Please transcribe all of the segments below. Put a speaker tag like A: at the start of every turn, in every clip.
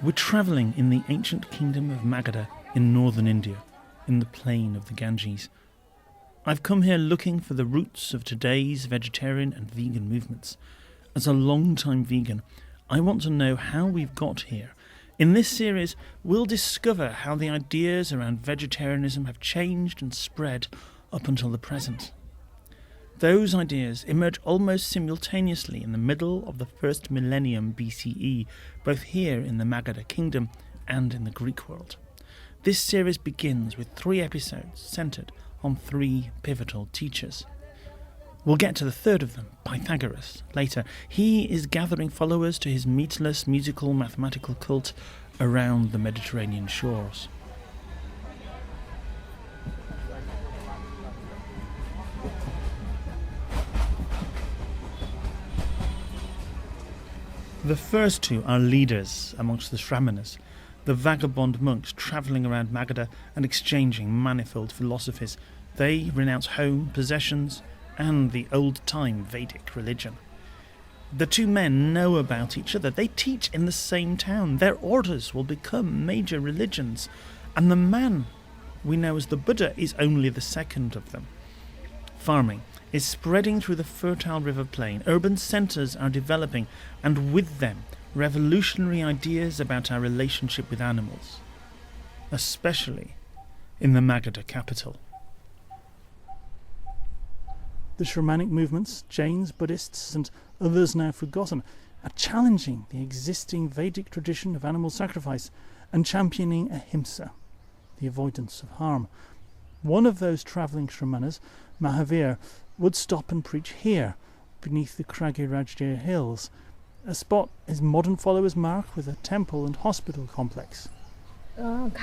A: We're travelling in the ancient Kingdom of Magadha in northern India, in the plain of the Ganges. I've come here looking for the roots of today's vegetarian and vegan movements. As a long-time vegan, I want to know how we've got here. In this series, we'll discover how the ideas around vegetarianism have changed and spread up until the present. Those ideas emerge almost simultaneously in the middle of the first millennium BCE, both here in the Magadha kingdom and in the Greek world. This series begins with 3 episodes centred on 3 pivotal teachers. We'll get to the third of them, Pythagoras, later. He is gathering followers to his meatless musical mathematical cult around the Mediterranean shores. The first 2 are leaders amongst the Shramanas, the vagabond monks travelling around Magadha and exchanging manifold philosophies. They renounce home, possessions, and the old-time Vedic religion. The 2 men know about each other. They teach in the same town. Their orders will become major religions. And the man we know as the Buddha is only the second of them. Farming is spreading through the fertile river plain. Urban centres are developing, and with them, revolutionary ideas about our relationship with animals, especially in the Magadha capital. The Shamanic movements, Jains, Buddhists, and others now forgotten, are challenging the existing Vedic tradition of animal sacrifice and championing Ahimsa, the avoidance of harm. One of those travelling Shramanas, Mahavir, would stop and preach here, beneath the craggy Rajgir hills, a spot his modern followers mark with a temple and hospital complex.
B: Of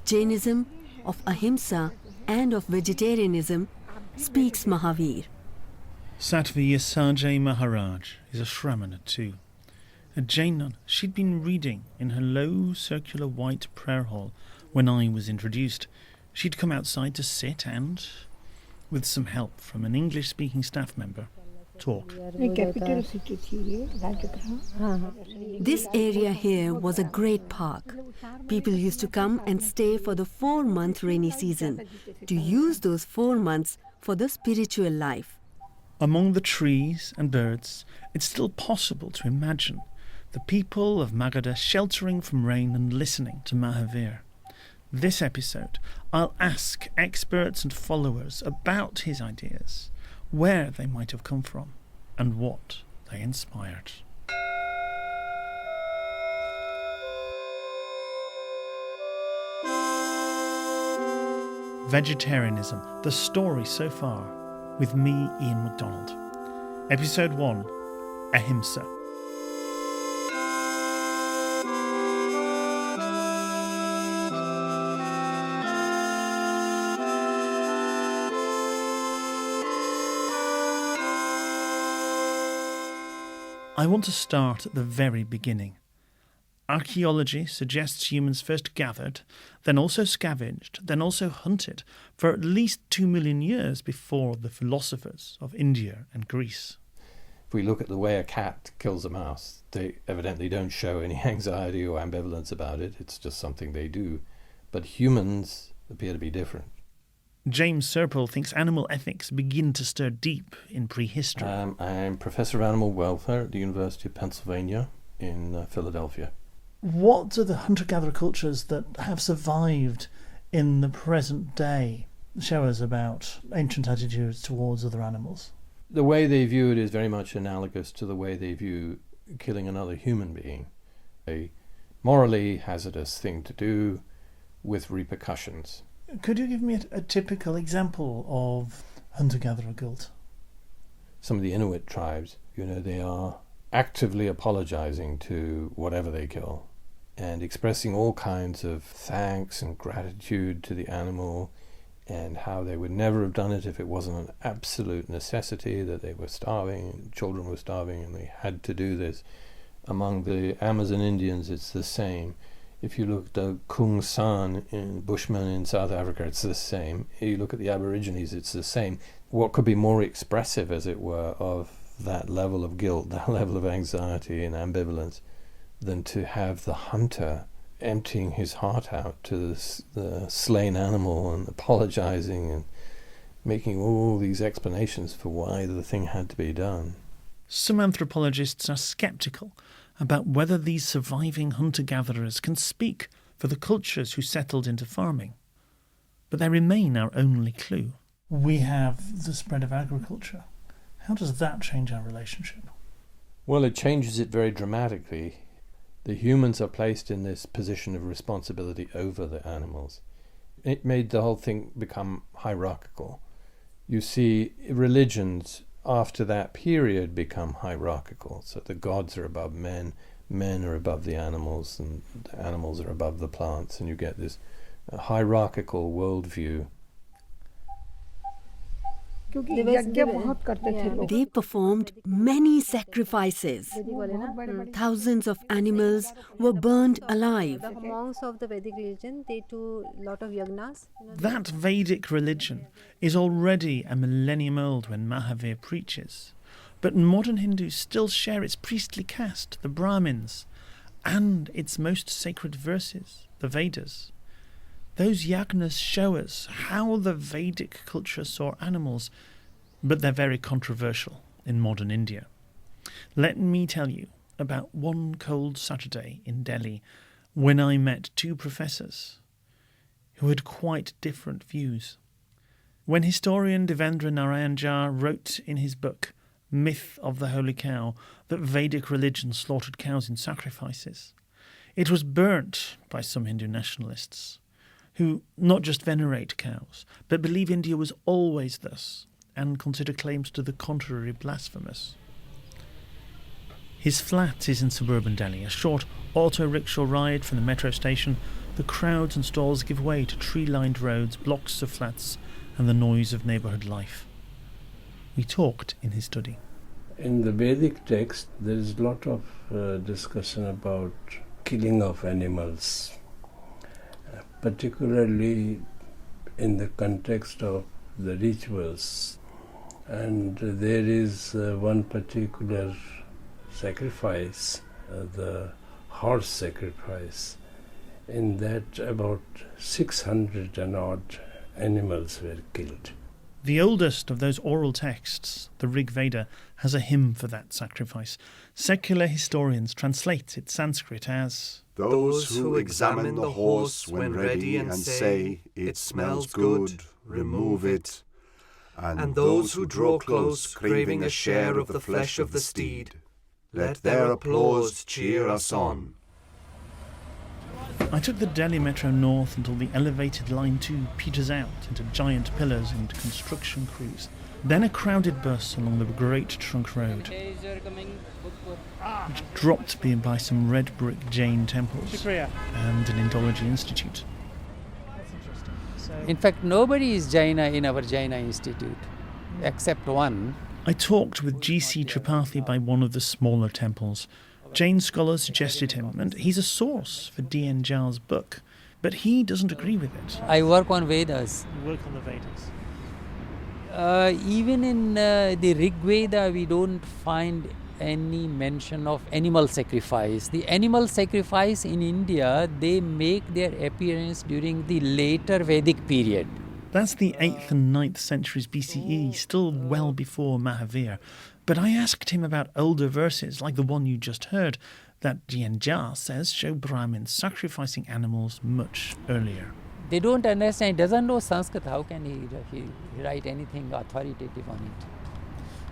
B: Jainism,
C: of Ahimsa, and of vegetarianism speaks Mahavir.
A: Sattva Yasajay Maharaj is a Shramana too. A Jain nun she'd been reading in her low circular white prayer hall when I was introduced. She'd come outside to sit and, with some help from an English-speaking staff member, talk.
C: This area here was a great park. People used to come and stay for the 4-month rainy season, to use those 4 months for the spiritual life.
A: Among the trees and birds, it's still possible to imagine the people of Magadha sheltering from rain and listening to Mahavir. This episode, I'll ask experts and followers about his ideas, where they might have come from, and what they inspired. Vegetarianism, the story so far, with me, Ian MacDonald. Episode 1, Ahimsa. I want to start at the very beginning. Archaeology suggests humans first gathered, then also scavenged, then also hunted for at least 2 million years before the philosophers of India and Greece.
D: If we look at the way a cat kills a mouse, they evidently don't show any anxiety or ambivalence about it. It's just something they do. But humans appear to be different.
A: James Serpell thinks animal ethics begin to stir deep in prehistory.
D: I'm Professor of Animal Welfare at the University of Pennsylvania in Philadelphia.
E: What are the hunter-gatherer cultures that have survived in the present day show us about ancient attitudes towards other animals?
D: The way they view it is very much analogous to the way they view killing another human being. A morally hazardous thing to do with repercussions.
E: Could you give me a typical example of hunter-gatherer cult?
D: Some of the Inuit tribes, they are actively apologizing to whatever they kill and expressing all kinds of thanks and gratitude to the animal and how they would never have done it if it wasn't an absolute necessity, that they were starving, children were starving, and they had to do this. Among the Amazon Indians, it's the same. If you look at the Kung San in Bushmen in South Africa, it's the same. You look at the Aborigines, it's the same. What could be more expressive, as it were, of that level of guilt, that level of anxiety and ambivalence, than to have the hunter emptying his heart out to the slain animal and apologizing and making all these explanations for why the thing had to be done.
A: Some anthropologists are sceptical about whether these surviving hunter-gatherers can speak for the cultures who settled into farming. But they remain our only clue.
E: We have the spread of agriculture. How does that change our relationship?
D: Well, it changes it very dramatically. The humans are placed in this position of responsibility over the animals. It made the whole thing become hierarchical. You see, religions after that period become hierarchical. So the gods are above men, men are above the animals, and the animals are above the plants, and you get this hierarchical worldview.
C: They performed many sacrifices. Thousands of animals were burned alive.
F: The monks of the Vedic religion, they do a lot of yagnas.
A: That Vedic religion is already a millennium old when Mahavir preaches. But modern Hindus still share its priestly caste, the Brahmins, and its most sacred verses, the Vedas. Those yagnas show us how the Vedic culture saw animals, but they're very controversial in modern India. Let me tell you about one cold Saturday in Delhi when I met two professors who had quite different views. When historian Devendra Narayan Jha wrote in his book Myth of the Holy Cow that Vedic religion slaughtered cows in sacrifices, it was burnt by some Hindu nationalists who not just venerate cows, but believe India was always thus, and consider claims to the contrary blasphemous. His flat is in suburban Delhi, a short auto-rickshaw ride from the metro station. The crowds and stalls give way to tree-lined roads, blocks of flats, and the noise of neighbourhood life. We talked in his study.
G: In the Vedic text, there is a lot of discussion about killing of animals, particularly in the context of the rituals. And there is one particular sacrifice, the horse sacrifice, in that about 600 and odd animals were killed.
A: The oldest of those oral texts, the Rig Veda, has a hymn for that sacrifice. Secular historians translate its Sanskrit as
H: "Those who examine the horse when ready and say, 'It smells good, remove it.' And those who draw close, craving a share of the flesh of the steed, let their applause cheer us on."
A: I took the Delhi Metro north until the elevated Line 2 peters out into giant pillars and construction crews. Then a crowded bus along the Great Trunk Road, which dropped me by some red brick Jain temples and an Indology institute.
I: In fact, nobody is Jaina in our Jaina Institute, except one.
A: I talked with G.C. Tripathi by one of the smaller temples. Jain scholars suggested him, and he's a source for D.N. Jha's book, but he doesn't agree with it.
I: I work on Vedas.
A: You work on the Vedas.
I: Even in the Rig Veda, we don't find any mention of animal sacrifice. The animal sacrifice in India, they make their appearance during the later Vedic period.
A: That's the 8th and 9th centuries BCE, still well before Mahavir. But I asked him about older verses, like the one you just heard, that D.N. Jha says show Brahmins sacrificing animals much earlier.
I: They don't understand, he doesn't know Sanskrit. How can he write anything authoritative on it?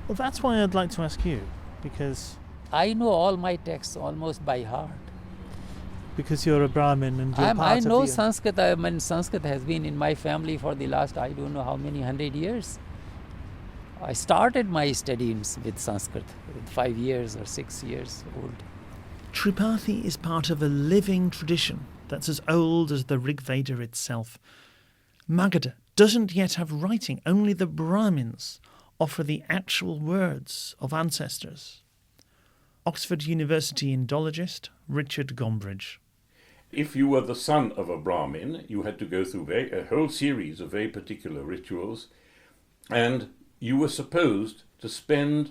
A: Well, that's why I'd like to ask you, because...
I: I know all my texts almost by heart.
A: Because you're a Brahmin and you're part
I: I know
A: of the...
I: Sanskrit. Sanskrit has been in my family for the last, I don't know how many 100 years. I started my studies with Sanskrit with 5 years or 6 years old.
A: Tripathi is part of a living tradition that's as old as the Rig Veda itself. Magadha doesn't yet have writing. Only the Brahmins offer the actual words of ancestors. Oxford University Indologist Richard Gombrich.
J: If you were the son of a Brahmin, you had to go through a whole series of very particular rituals, and you were supposed to spend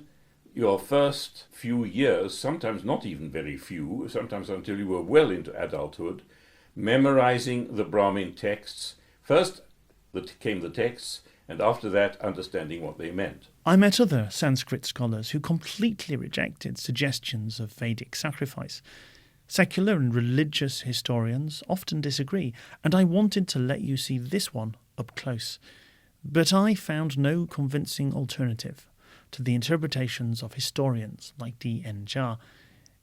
J: your first few years, sometimes not even very few, sometimes until you were well into adulthood, memorizing the Brahmin texts. First came the texts, and after that, understanding what they meant.
A: I met other Sanskrit scholars who completely rejected suggestions of Vedic sacrifice. Secular and religious historians often disagree, and I wanted to let you see this one up close. But I found no convincing alternative to the interpretations of historians like D.N. Jha.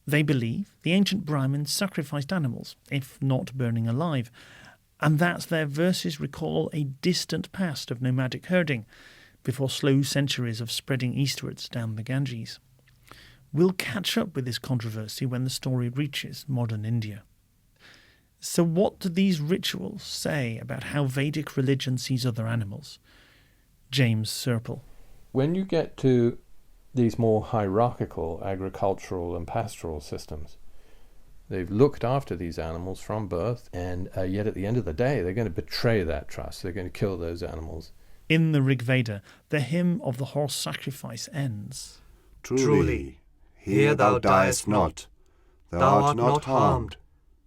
A: They believe the ancient Brahmins sacrificed animals, if not burning alive, and that their verses recall a distant past of nomadic herding, before slow centuries of spreading eastwards down the Ganges. We'll catch up with this controversy when the story reaches modern India. So what do these rituals say about how Vedic religion sees other animals? James Serpell.
D: When you get to these more hierarchical agricultural and pastoral systems, they've looked after these animals from birth, and yet at the end of the day, they're going to betray that trust. They're going to kill those animals.
A: In the Rig Veda, the hymn of the horse sacrifice ends.
H: Truly, here thou diest not, thou art not harmed,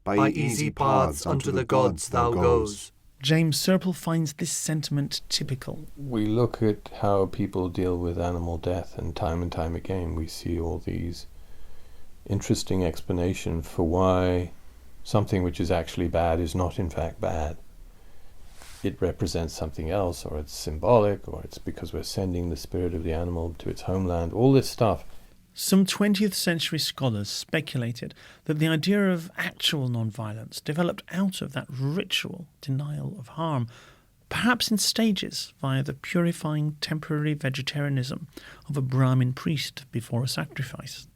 H: by easy paths unto the gods thou goes.
A: James Serpell finds this sentiment typical.
D: We look at how people deal with animal death, and time again we see all these interesting explanations for why something which is actually bad is not in fact bad. It represents something else, or it's symbolic, or it's because we're sending the spirit of the animal to its homeland, all this stuff.
A: Some 20th century scholars speculated that the idea of actual non-violence developed out of that ritual denial of harm, perhaps in stages via the purifying temporary vegetarianism of a Brahmin priest before a sacrifice.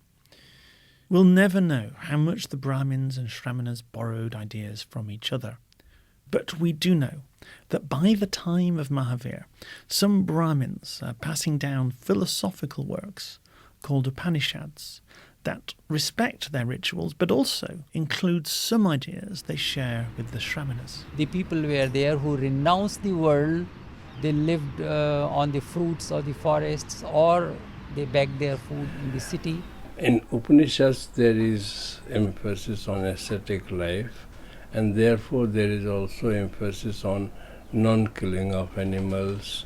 A: We'll never know how much the Brahmins and Shramanas borrowed ideas from each other. But we do know that by the time of Mahavir, some Brahmins are passing down philosophical works called Upanishads that respect their rituals but also include some ideas they share with the Shramanas.
I: The people were there who renounced the world. They lived on the fruits of the forests, or they begged their food in the city.
G: In Upanishads there is emphasis on ascetic life, and therefore there is also emphasis on non-killing of animals,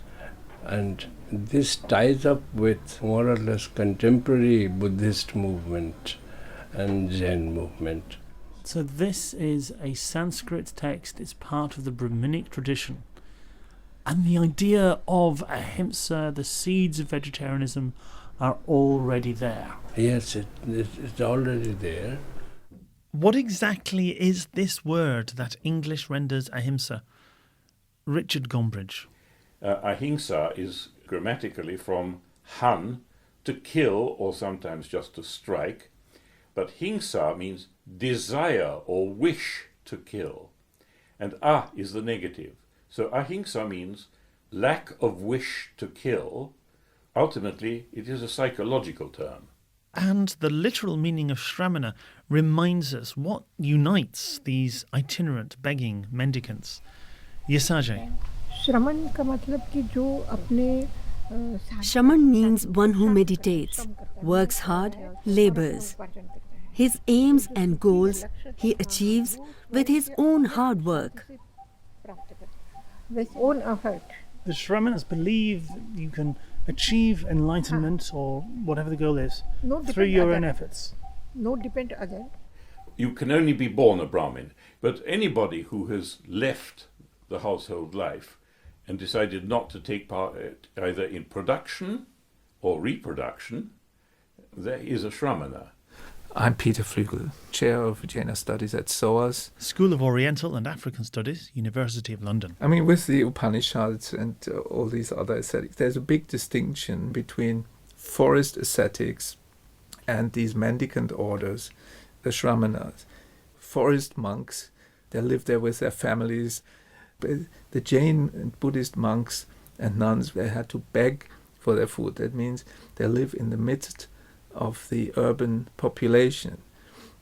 G: and this ties up with more or less contemporary Buddhist movement and Jain movement.
A: So this is a Sanskrit text, it's part of the Brahminic tradition. And the idea of Ahimsa, the seeds of vegetarianism, are already there.
G: Yes, it's already there.
A: What exactly is this word that English renders Ahimsa? Richard Gombrich.
J: Ahimsa is grammatically from han, to kill, or sometimes just to strike, but hingsa means desire or wish to kill, and is the negative. So ahimsa means lack of wish to kill. Ultimately, it is a psychological term.
A: And the literal meaning of Shramana reminds us what unites these itinerant begging mendicants. Yesajay.
B: श्रमण का मतलब कि जो अपने
C: Shaman means one who meditates, works hard, labors. His aims and goals he achieves with his own hard work.
B: with own effort.
E: The Shramanas believe you can achieve enlightenment or whatever the goal is through your own efforts.
B: No depend other.
J: You can only be born a Brahmin, but anybody who has left the household life and decided not to take part either in production or reproduction, there is a Shramana.
K: I'm Peter Flügel, Chair of Jaina Studies at SOAS.
A: School of Oriental and African Studies, University of London.
K: I mean, with the Upanishads and all these other ascetics, there's a big distinction between forest ascetics and these mendicant orders, the Shramanas. Forest monks, they live there with their families. But the Jain and Buddhist monks and nuns, they had to beg for their food. That means they live in the midst of the urban population.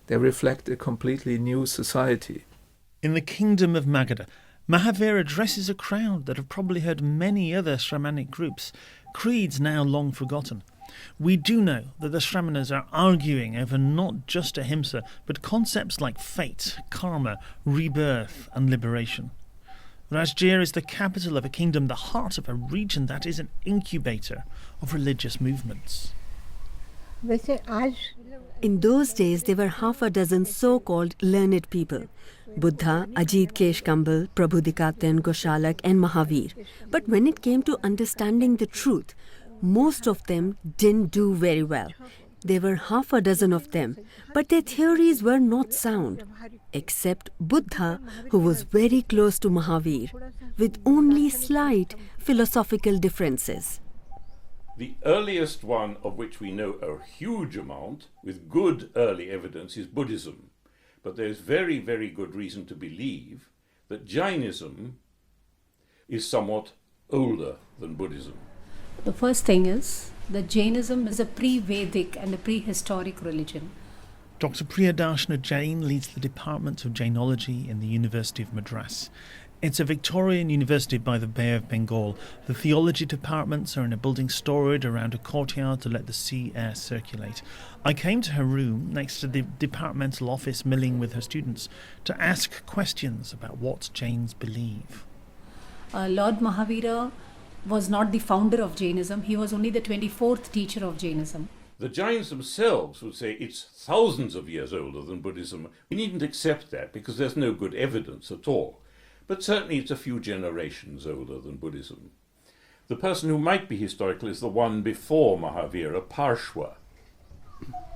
K: They reflect a completely new society.
A: In the Kingdom of Magadha, Mahavir addresses a crowd that have probably heard many other Shramanic groups, creeds now long forgotten. We do know that the Shramanas are arguing over not just Ahimsa, but concepts like fate, karma, rebirth, and liberation. Rajgir is the capital of a kingdom, the heart of a region that is an incubator of religious movements.
C: In those days, there were half a dozen so-called learned people. Buddha, Ajit Keshkambal, Prabhudikatan, Goshalak and Mahavir. But when it came to understanding the truth, most of them didn't do very well. There were half a dozen of them, but their theories were not sound, except Buddha, who was very close to Mahavir, with only slight philosophical differences.
J: The earliest one of which we know a huge amount, with good early evidence, is Buddhism. But there is very, very good reason to believe that Jainism is somewhat older than Buddhism.
L: The first thing is that Jainism is a pre-Vedic and a prehistoric religion.
A: Dr. Priyadarshana Jain leads the Department of Jainology in the University of Madras. It's a Victorian university by the Bay of Bengal. The theology departments are in a building storied around a courtyard to let the sea air circulate. I came to her room next to the departmental office milling with her students to ask questions about what Jains believe.
L: Lord Mahavira was not the founder of Jainism. He was only the 24th teacher of Jainism.
J: The Jains themselves would say it's thousands of years older than Buddhism. We needn't accept that because there's no good evidence at all. But certainly it's a few generations older than Buddhism. The person who might be historical is the one before Mahavira, Parshva.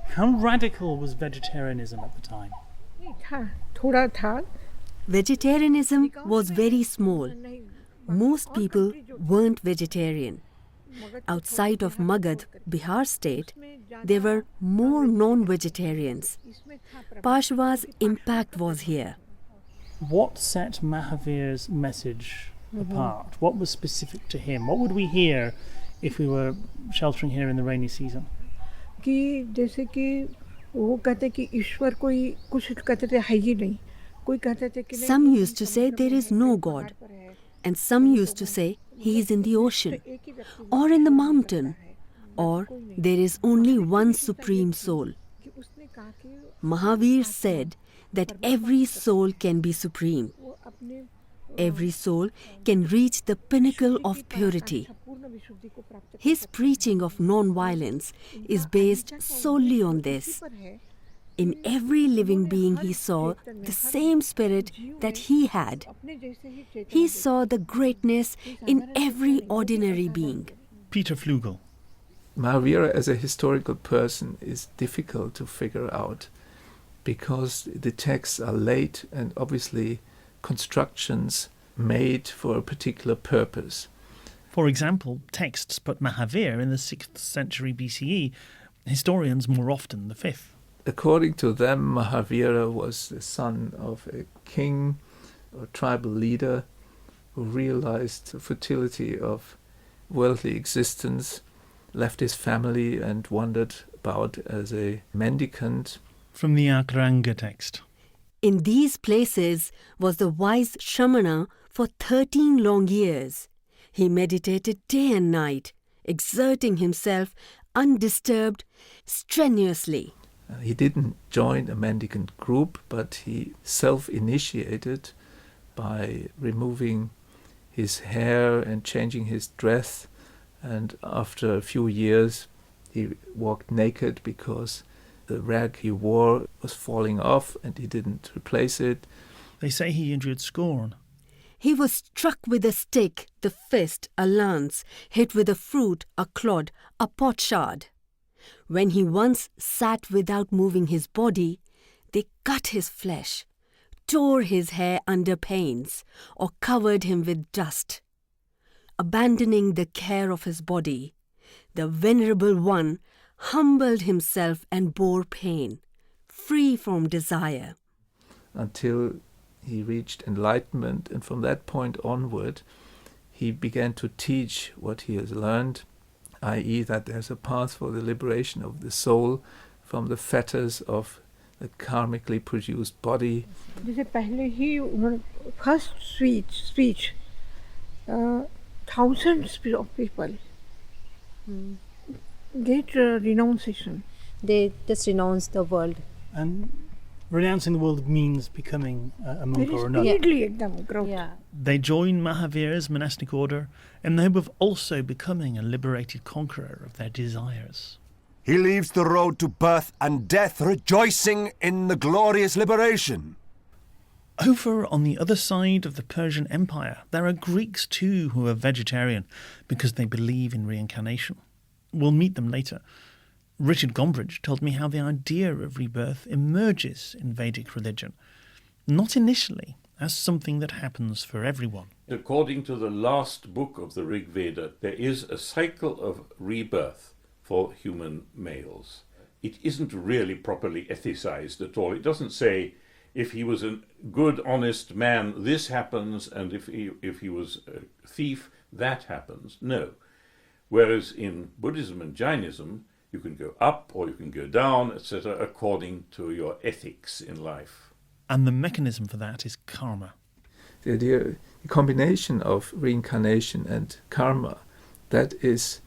A: How radical was vegetarianism at the time?
C: Vegetarianism was very small. Most people weren't vegetarian. Outside of Magadha, Bihar state, there were more non-vegetarians. Parshva's impact was here.
A: What set Mahavir's message apart? What was specific to him? What would we hear if we were sheltering here in the rainy season?
C: Some used to say there is no God, and some used to say he is in the ocean, or in the mountain, or there is only one supreme soul. Mahavir said that every soul can be supreme. Every soul can reach the pinnacle of purity. His preaching of non-violence is based solely on this. In every living being he saw the same spirit that he had. He saw the greatness in every ordinary being.
A: Peter Flugel.
K: Mahavira as a historical person is difficult to figure out because the texts are late and obviously constructions made for a particular purpose.
A: For example, texts put Mahavir in the 6th century BCE, historians more often the 5th.
K: According to them, Mahavira was the son of a king or tribal leader who realized the futility of worldly existence, left his family and wandered about as a mendicant.
A: From the Agranga text.
C: In these places was the wise Shramana for 13 long years. He meditated day and night, exerting himself undisturbed, strenuously.
K: He didn't join a mendicant group, but he self-initiated by removing his hair and changing his dress. And after a few years, he walked naked because the rag he wore was falling off and he didn't replace it.
A: They say he endured scorn.
C: He was struck with a stick, the fist, a lance, hit with a fruit, a clod, a potsherd. When he once sat without moving his body, they cut his flesh, tore his hair under pains, or covered him with dust. Abandoning the care of his body, the Venerable One humbled himself and bore pain, free from desire.
K: Until he reached enlightenment, and from that point onward, he began to teach what he has learned, i.e. that there's a path for the liberation of the soul from the fetters of the karmically produced body.
B: First speech, thousands of people. Great renunciation.
F: They just renounce the world.
E: And renouncing the world means becoming a monk
B: Very
E: or a nun.
B: speedily ekdam growth.
F: Yeah.
A: They join Mahavira's monastic order in the hope of also becoming a liberated conqueror of their desires.
H: He leaves the road to birth and death, rejoicing in the glorious liberation.
A: Over on the other side of the Persian Empire, there are Greeks too who are vegetarian because they believe in reincarnation. We'll meet them later. Richard Gombrich told me how the idea of rebirth emerges in Vedic religion, not initially as something that happens for everyone.
J: According to the last book of the Rig Veda, there is a cycle of rebirth for human males. It isn't really properly ethicized at all. It doesn't say if he was a good, honest man, this happens, and if he was a thief, that happens. No. Whereas in Buddhism and Jainism, you can go up or you can go down, etc., according to your ethics in life.
A: And the mechanism for that is karma.
K: The idea, the combination of reincarnation and karma, that is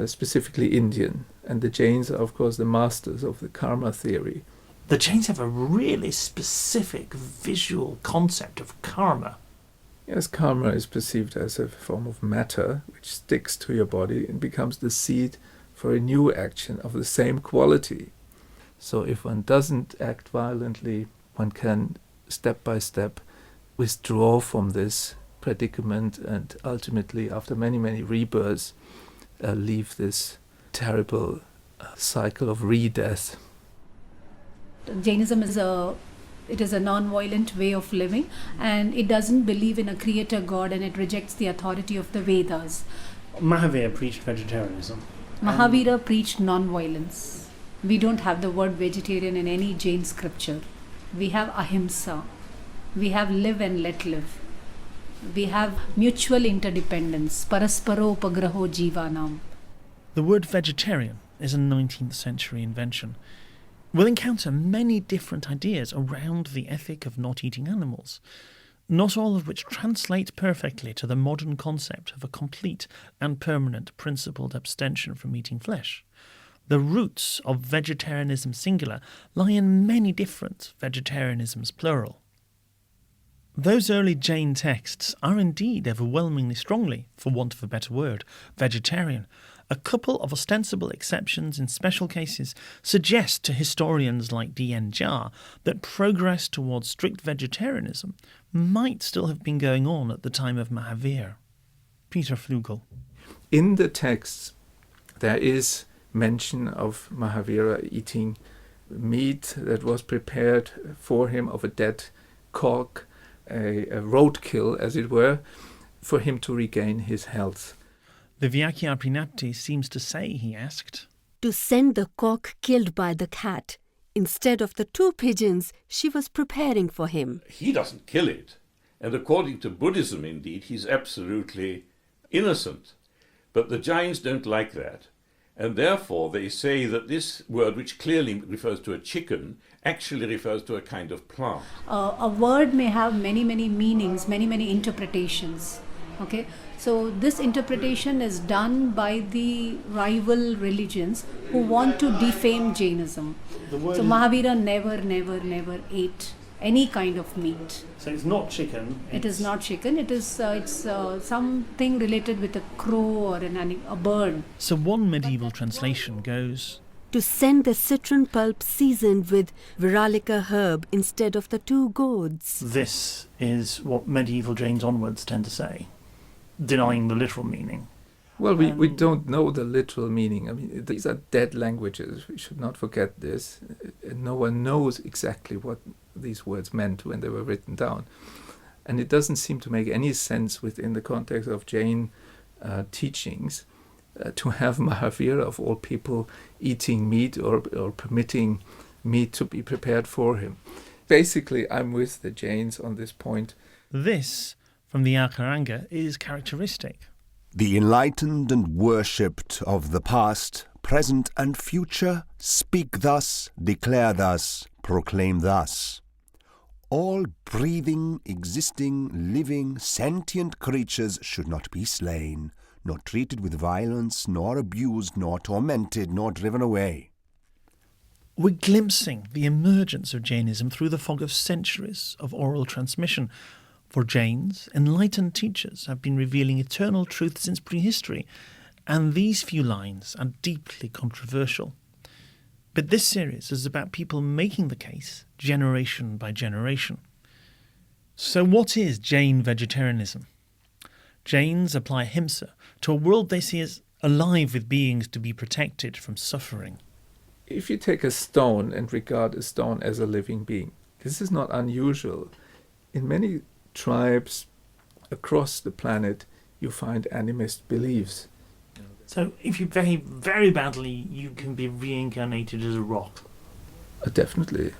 K: specifically Indian. And the Jains are, of course, the masters of the karma theory.
E: The Jains have a really specific visual concept of karma.
K: Yes, karma is perceived as a form of matter which sticks to your body and becomes the seed for a new action of the same quality. So if one doesn't act violently, one can step by step withdraw from this predicament and ultimately, after many, many rebirths, leave this terrible cycle of re-death.
L: Jainism is a non-violent way of living, and it doesn't believe in a creator god, and it rejects the authority of the Vedas.
E: Mahavira preached vegetarianism.
L: Mahavira preached non-violence. We don't have the word vegetarian in any Jain scripture. We have Ahimsa. We have live and let live. We have mutual interdependence. Parasparo upagraho jivanam.
A: The word vegetarian is a 19th century invention. We'll encounter many different ideas around the ethic of not eating animals, not all of which translate perfectly to the modern concept of a complete and permanent principled abstention from eating flesh. The roots of vegetarianism singular lie in many different vegetarianisms plural. Those early Jain texts are indeed overwhelmingly strongly, for want of a better word, vegetarian. A couple of ostensible exceptions in special cases suggest to historians like D.N. Jha that progress towards strict vegetarianism might still have been going on at the time of Mahavir. Peter Flugel.
K: In the texts, there is mention of Mahavira eating meat that was prepared for him of a dead cock, a roadkill, as it were, for him to regain his health.
A: The Vyakhya seems to say, he asked,
C: to send the cock killed by the cat instead of the 2 pigeons she was preparing for him.
J: He doesn't kill it. And according to Buddhism, indeed, he's absolutely innocent. But the Jains don't like that. And therefore they say that this word, which clearly refers to a chicken, actually refers to a kind of plant.
L: A word may have many, many meanings, many, many interpretations. Okay, so this interpretation is done by the rival religions who want to defame Jainism. So Mahavira never ate any kind of meat.
E: So it's not chicken.
L: It is not chicken. It is something related with a crow or a bird.
A: So one medieval translation goes,
C: to send the citron pulp seasoned with Viralica herb instead of the 2 gourds.
E: This is what medieval Jains onwards tend to say, denying the literal meaning.
K: Well, we don't know the literal meaning. I mean, these are dead languages. We should not forget this. No one knows exactly what these words meant when they were written down. And it doesn't seem to make any sense within the context of Jain teachings to have Mahavira, of all people, eating meat or permitting meat to be prepared for him. Basically, I'm with the Jains on this point.
A: This, from the Akaranga, is characteristic.
H: The enlightened and worshipped of the past, present and future speak thus, declare thus, proclaim thus. All breathing, existing, living, sentient creatures should not be slain, not treated with violence, nor abused, nor tormented, nor driven away.
A: We're glimpsing the emergence of Jainism through the fog of centuries of oral transmission. For Jains, enlightened teachers have been revealing eternal truth since prehistory, and these few lines are deeply controversial. But this series is about people making the case generation by generation. So what is Jain Vegetarianism? Jains apply Ahimsa to a world they see as alive with beings to be protected from suffering.
K: If you take a stone and regard a stone as a living being, this is not unusual. In many tribes across the planet, you find animist beliefs.
A: So if you behave very badly, you can be reincarnated as a rock.
K: Definitely.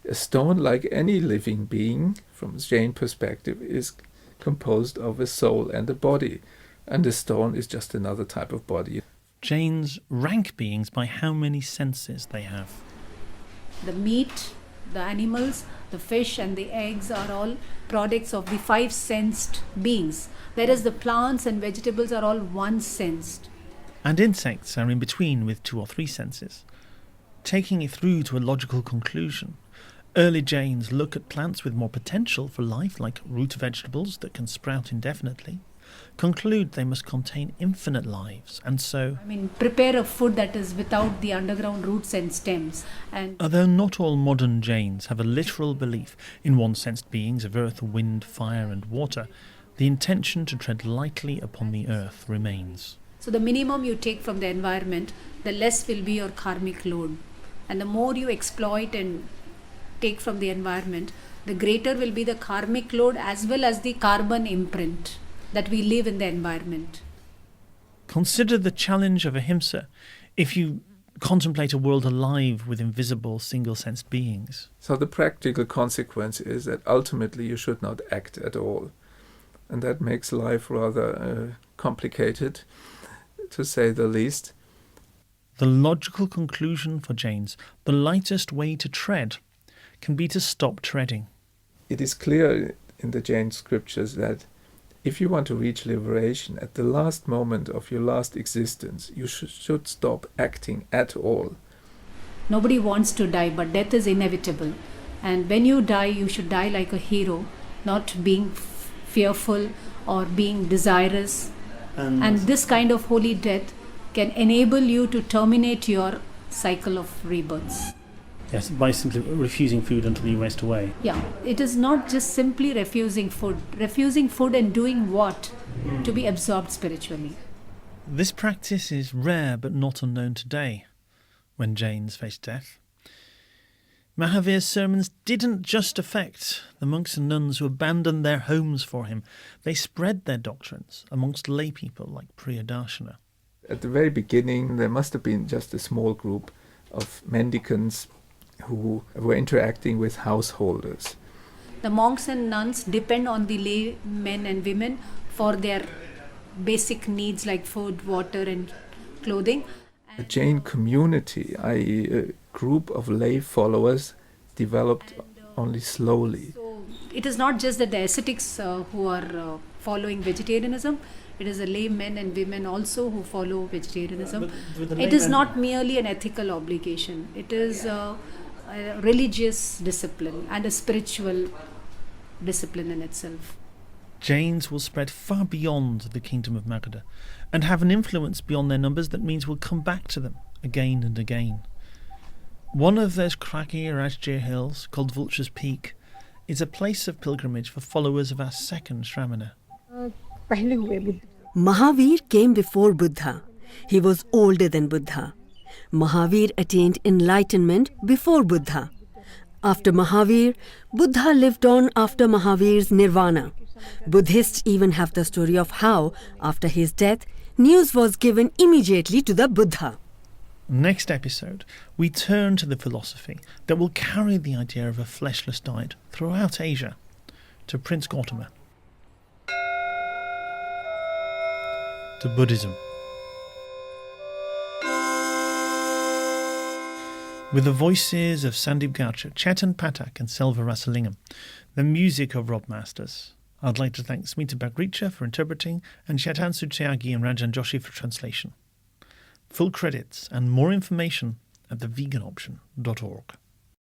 K: A stone, like any living being, from a Jain perspective, is composed of a soul and a body, and the stone is just another type of body.
A: Jains rank beings by how many senses they have.
L: The meat, the animals, the fish and the eggs are all products of the five sensed beings, whereas the plants and vegetables are all one sensed.
A: And insects are in between with 2 or 3 senses. Taking it through to a logical conclusion, early Jains look at plants with more potential for life, like root vegetables that can sprout indefinitely, conclude they must contain infinite lives, and so...
L: prepare a food that is without the underground roots and stems. And
A: although not all modern Jains have a literal belief in one-sensed beings of earth, wind, fire and water, the intention to tread lightly upon the earth remains.
L: So the minimum you take from the environment, the less will be your karmic load. And the more you exploit and take from the environment, the greater will be the karmic load as well as the carbon imprint that we leave in the environment.
A: Consider the challenge of Ahimsa if you contemplate a world alive with invisible single-sensed beings.
K: So the practical consequence is that ultimately you should not act at all. And that makes life rather complicated, to say the least.
A: The logical conclusion for Jains, the lightest way to tread, can be to stop treading.
K: It is clear in the Jain scriptures that if you want to reach liberation at the last moment of your last existence, you should stop acting at all.
L: Nobody wants to die, but death is inevitable. And when you die, you should die like a hero, not being fearful or being desirous. And this kind of holy death can enable you to terminate your cycle of rebirths.
A: Yes, by simply refusing food until you waste away.
L: Yeah, it is not just simply refusing food. Refusing food and doing what? To be absorbed spiritually.
A: This practice is rare but not unknown today, when Jains face death. Mahavir's sermons didn't just affect the monks and nuns who abandoned their homes for him. They spread their doctrines amongst lay people like Priyadarshana.
K: At the very beginning, there must have been just a small group of mendicants who were interacting with householders.
L: The monks and nuns depend on the lay men and women for their basic needs like food, water and clothing.
K: A Jain community, i.e. a group of lay followers, developed only slowly.
L: So it is not just that the ascetics who are following vegetarianism, it is the lay men and women also who follow vegetarianism. It is not merely an ethical obligation. It is a religious discipline and a spiritual discipline in itself.
A: Jains will spread far beyond the Kingdom of Magadha and have an influence beyond their numbers that means we'll come back to them again and again. One of those craggy Rajgir hills, called Vulture's Peak, is a place of pilgrimage for followers of our second Shramana.
C: Mahavir came before Buddha. He was older than Buddha. Mahavir attained enlightenment before Buddha. After Mahavir, Buddha lived on after Mahavir's nirvana. Buddhists even have the story of how, after his death, news was given immediately to the Buddha.
A: Next episode, we turn to the philosophy that will carry the idea of a fleshless diet throughout Asia, to Prince Gautama, to Buddhism. With the voices of Sandeep Goucher, Chetan Pathak and Selva Rasalingam, the music of Rob Masters, I'd like to thank Smita Bagricha for interpreting and Shatansu Tyagi and Rajan Joshi for translation. Full credits and more information at theveganoption.org.